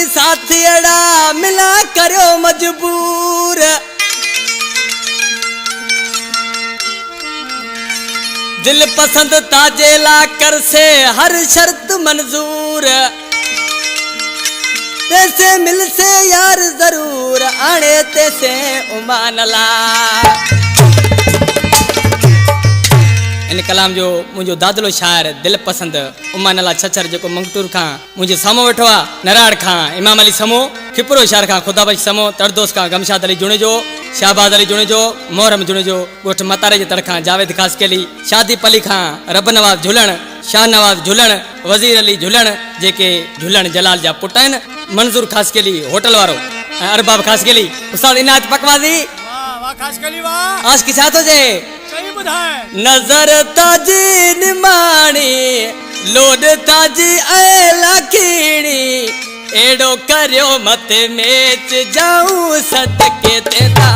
साथी अड़ा मिला करो मजबूर। दिल पसंद ताजे ला कर से हर शर्त मंजूर। तैसे मिल से यार जरूर आने तैसे उमान ला। इन कलाम जो मुझो दादलो शायर दिल पसंद उमान ला छछर जो मंगटूर खां मुझे समो वेठो आ नराड़ खां इमाम अली समो खिपरो शायर खां खुदा बख्श समो तरदोस खां गमशाद अली जुणे जो शाहबाज अली जुणे जो मोहरम जुणे जो गोठ मतारे जे तड़खां जावेद खास केली शादी पली खां रब नवाज झुलण शाह नवाज झुलण वजीर अली झुलण जेके झुलण जलाल जा पुट आहिनि मंजूर खास केली होटल वारो अरबाब खास केली उस्ताद इनायत पकवाजी वाह वाह खास केली वाह आज की छा तो जे सही बुधाए नजर ताजी निमाणी लोड ताजी ए लाखीणी एड़ो करियो मत मेच जाऊं सदके ते दा।